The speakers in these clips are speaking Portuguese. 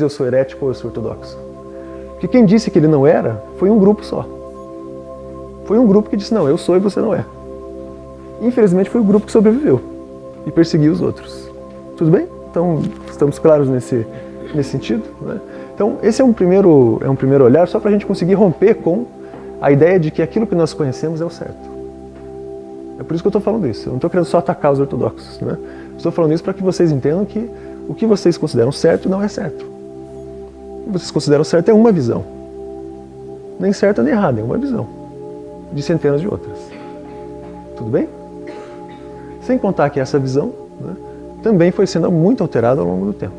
eu sou herético ou eu sou ortodoxo. Porque quem disse que ele não era, foi um grupo só. Foi um grupo que disse, não, eu sou e você não é. Infelizmente foi o grupo que sobreviveu e perseguiu os outros. Tudo bem? Então, estamos claros nesse sentido, né? Então, esse é um primeiro olhar só para a gente conseguir romper com a ideia de que aquilo que nós conhecemos é o certo. É por isso que eu estou falando isso. Eu não estou querendo só atacar os ortodoxos, né? Estou falando isso para que vocês entendam que o que vocês consideram certo não é certo. O que vocês consideram certo é uma visão. Nem certa nem errada, é uma visão. De centenas de outras. Tudo bem? Sem contar que essa visão, né, também foi sendo muito alterada ao longo do tempo.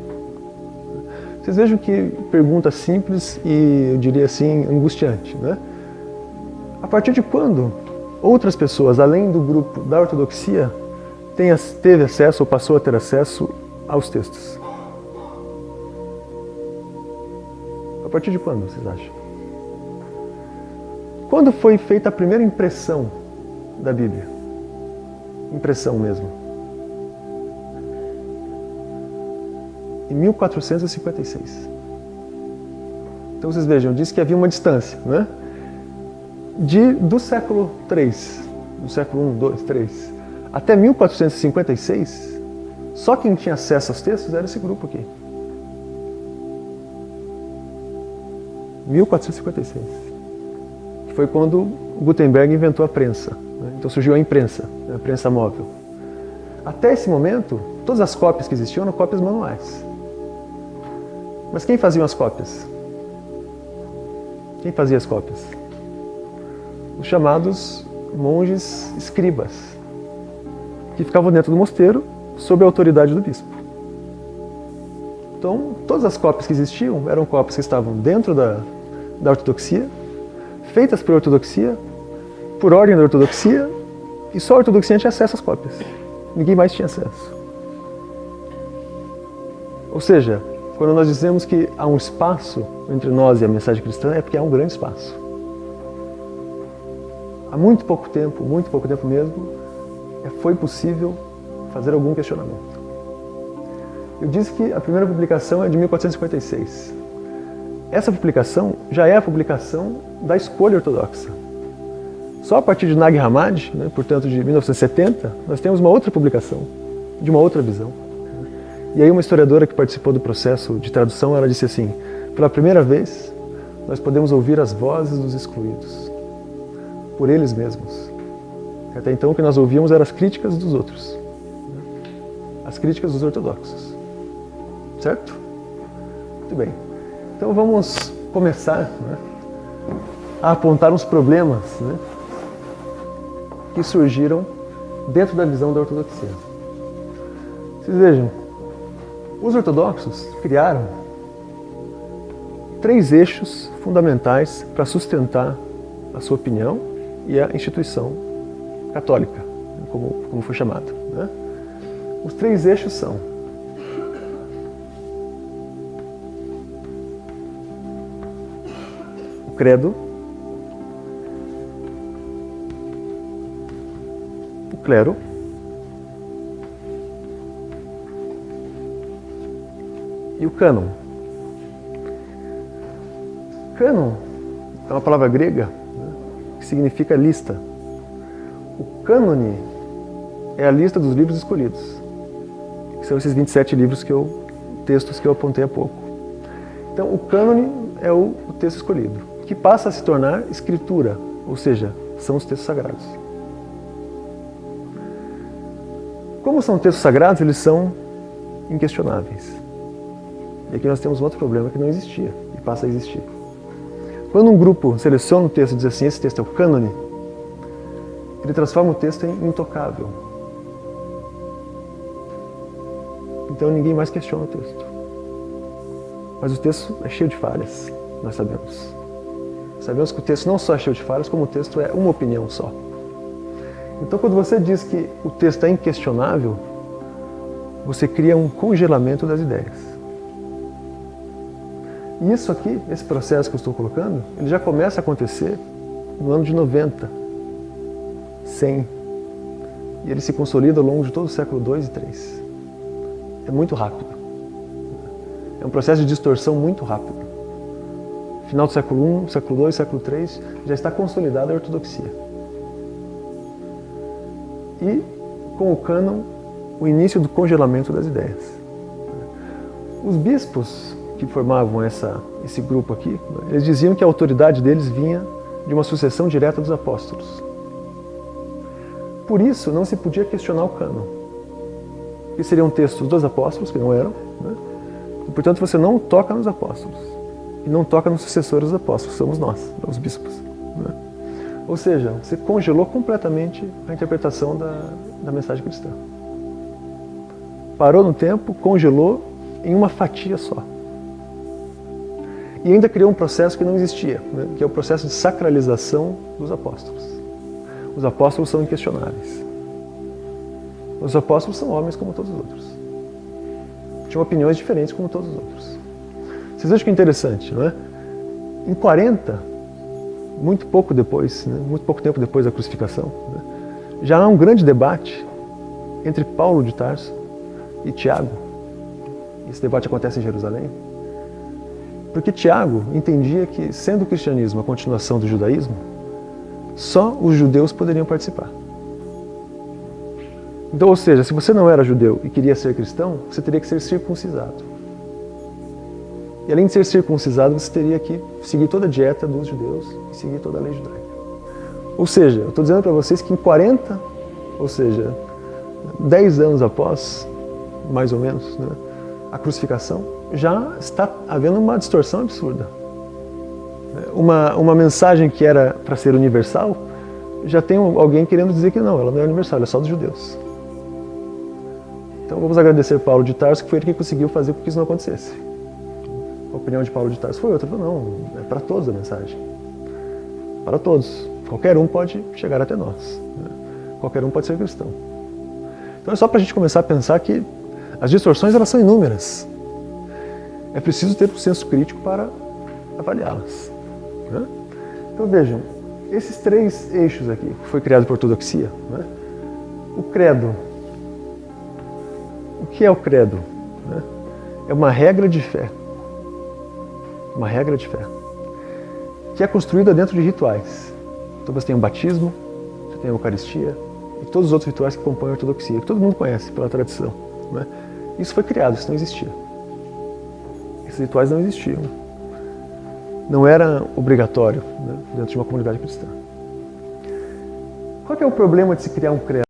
Vocês vejam que pergunta simples e, eu diria assim, angustiante, né? A partir de quando outras pessoas, além do grupo da ortodoxia, teve acesso ou passou a ter acesso aos textos? A partir de quando, vocês acham? Quando foi feita a primeira impressão da Bíblia? Impressão mesmo. Em 1456. Então vocês vejam, diz que havia uma distância, né? Do século III, do século I, II, III, até 1456, só quem tinha acesso aos textos era esse grupo aqui. 1456. Que foi quando Gutenberg inventou a prensa. Né? Então surgiu a imprensa móvel. Até esse momento, todas as cópias que existiam eram cópias manuais. Mas quem fazia as cópias? Quem fazia as cópias? Os chamados monges escribas, que ficavam dentro do mosteiro sob a autoridade do bispo. Então, todas as cópias que existiam eram cópias que estavam dentro da ortodoxia, feitas por ortodoxia, por ordem da ortodoxia, e só a ortodoxia tinha acesso às cópias. Ninguém mais tinha acesso. Ou seja, quando nós dizemos que há um espaço entre nós e a mensagem cristã, é porque há um grande espaço. Há muito pouco tempo mesmo, foi possível fazer algum questionamento. Eu disse que a primeira publicação é de 1456. Essa publicação já é a publicação da escolha ortodoxa. Só a partir de Nag Hammadi, né, portanto de 1970, nós temos uma outra publicação, de uma outra visão. E aí uma historiadora que participou do processo de tradução, ela disse assim, pela primeira vez, nós podemos ouvir as vozes dos excluídos, por eles mesmos. Até então o que nós ouvíamos eram as críticas dos outros, né? As críticas dos ortodoxos. Certo? Muito bem. Então vamos começar, né, a apontar uns problemas, né, que surgiram dentro da visão da ortodoxia. Vocês vejam, os ortodoxos criaram 3 eixos fundamentais para sustentar a sua opinião e a instituição católica, como foi chamada, né? Os 3 eixos são o credo, o clero e o cânon. Cânon é uma palavra grega, né, que significa lista. O cânone é a lista dos livros escolhidos, que são esses 27 textos que eu apontei há pouco. Então, o cânone é o texto escolhido, que passa a se tornar escritura, ou seja, são os textos sagrados. Como são textos sagrados, eles são inquestionáveis. E aqui nós temos um outro problema que não existia e passa a existir. Quando um grupo seleciona um texto e diz assim, esse texto é o cânone, ele transforma o texto em intocável. Então ninguém mais questiona o texto. Mas o texto é cheio de falhas, nós sabemos. Sabemos que o texto não só é cheio de falhas, como o texto é uma opinião só. Então quando você diz que o texto é inquestionável, você cria um congelamento das ideias. E isso aqui, esse processo que eu estou colocando, ele já começa a acontecer no ano de 90, 100. E ele se consolida ao longo de todo o século II e III. É muito rápido. É um processo de distorção muito rápido. Final do século I, século II, século III, já está consolidada a ortodoxia. E, com o cânon, o início do congelamento das ideias. Os bispos que formavam esse grupo aqui, eles diziam que a autoridade deles vinha de uma sucessão direta dos apóstolos. Por isso, não se podia questionar o cânon. Que seriam textos dos apóstolos, que não eram, né? E, portanto, você não toca nos apóstolos. E não toca nos sucessores dos apóstolos, somos nós, os bispos. Né? Ou seja, você congelou completamente a interpretação da mensagem cristã. Parou no tempo, congelou em uma fatia só. E ainda criou um processo que não existia, né? Que é o processo de sacralização dos apóstolos. Os apóstolos são inquestionáveis. Os apóstolos são homens como todos os outros. Tinham opiniões diferentes como todos os outros. Vocês vejam que é interessante, não é? Em 40, muito pouco depois, né? Muito pouco tempo depois da crucificação, né? Já há um grande debate entre Paulo de Tarso e Tiago. Esse debate acontece em Jerusalém. Porque Tiago entendia que, sendo o cristianismo a continuação do judaísmo, só os judeus poderiam participar. Então, ou seja, se você não era judeu e queria ser cristão, você teria que ser circuncisado. E além de ser circuncisado, você teria que seguir toda a dieta dos judeus e seguir toda a lei judaica. Ou seja, eu estou dizendo para vocês que em 40, ou seja, 10 anos após, mais ou menos, né, a crucificação, já está havendo uma distorção absurda. Uma mensagem que era para ser universal, já tem alguém querendo dizer que não, ela não é universal, ela é só dos judeus. Então vamos agradecer Paulo de Tarso, que foi ele que conseguiu fazer com que isso não acontecesse. A opinião de Paulo de Tarso foi outra, falou, não, é para todos a mensagem. Para todos. Qualquer um pode chegar até nós. Qualquer um pode ser cristão. Então é só para a gente começar a pensar que as distorções elas são inúmeras. É preciso ter um senso crítico para avaliá-las. Né? Então vejam, esses 3 eixos aqui, que foi criado por ortodoxia, né? O credo. O que é o credo? Né? É uma regra de fé. Uma regra de fé. Que é construída dentro de rituais. Então você tem o batismo, você tem a Eucaristia e todos os outros rituais que compõem a ortodoxia, que todo mundo conhece pela tradição. Né? Isso foi criado, isso não existia. Esses rituais não existiam. Não era obrigatório, né, dentro de uma comunidade cristã. Qual que é o problema de se criar um credo?